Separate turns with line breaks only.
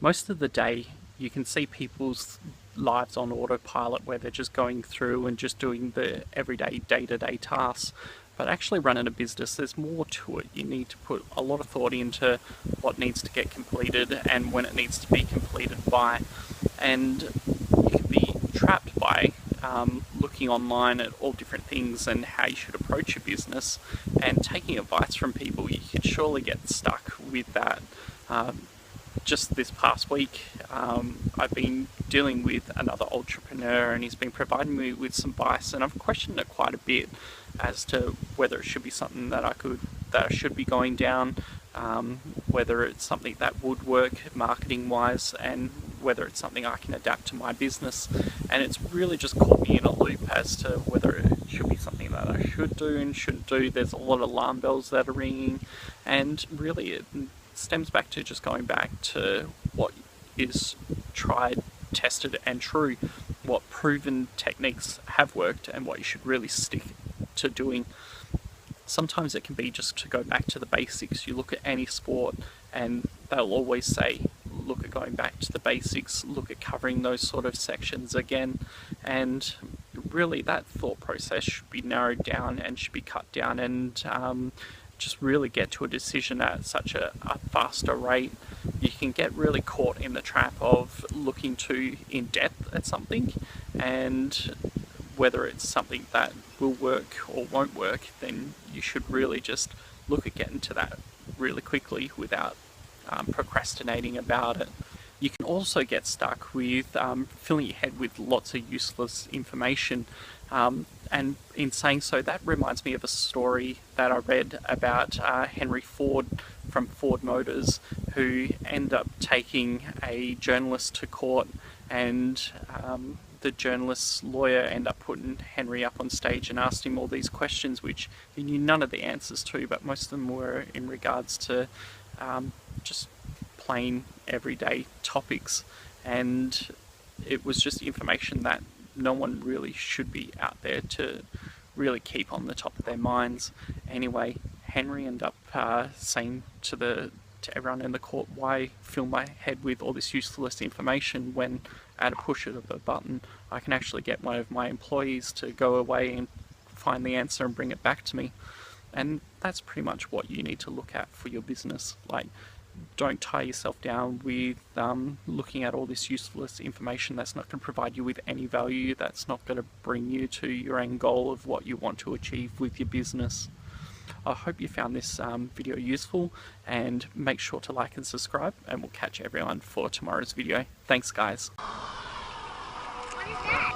most of the day you can see people's lives on autopilot where they're just going through and just doing the everyday day-to-day tasks. But actually running a business, there's more to it. You need to put a lot of thought into what needs to get completed and when it needs to be completed by. And you can be trapped by looking online at all different things and how you should approach your business and taking advice from people. You could surely get stuck with that. Just this past week, I've been dealing with another entrepreneur and he's been providing me with some advice, and I've questioned it quite a bit as to whether it should be something that I should be going down, whether it's something that would work marketing wise, and whether it's something I can adapt to my business. And it's really just caught me in a loop as to whether it should be something that I should do and shouldn't do. There's a lot of alarm bells that are ringing, and really it stems back to just going back to what is tried, tested and true, what proven techniques have worked and what you should really stick to doing. Sometimes it can be just to go back to the basics. You look at any sport and they'll always say, look at going back to the basics, look at covering those sort of sections again, and really that thought process should be narrowed down and should be cut down, and just really get to a decision at such a faster rate. You can get really caught in the trap of looking too in depth at something, and whether it's something that will work or won't work, then you should really just look at getting to that really quickly without procrastinating about it. You can also get stuck with filling your head with lots of useless information, and in saying so, that reminds me of a story that I read about Henry Ford from Ford Motors, who ended up taking a journalist to court, and the journalist's lawyer ended up putting Henry up on stage and asked him all these questions which he knew none of the answers to, but most of them were in regards to just plain everyday topics, and it was just information that no one really should be out there to really keep on the top of their minds. Anyway, Henry ended up saying to everyone in the court, why fill my head with all this useless information when at a push of a button I can actually get one of my employees to go away and find the answer and bring it back to me. And that's pretty much what you need to look at for your business. Like, don't tie yourself down with looking at all this useless information that's not going to provide you with any value, that's not going to bring you to your end goal of what you want to achieve with your business. I hope you found this video useful, and make sure to like and subscribe, and we'll catch everyone for tomorrow's video. Thanks guys.
What is that?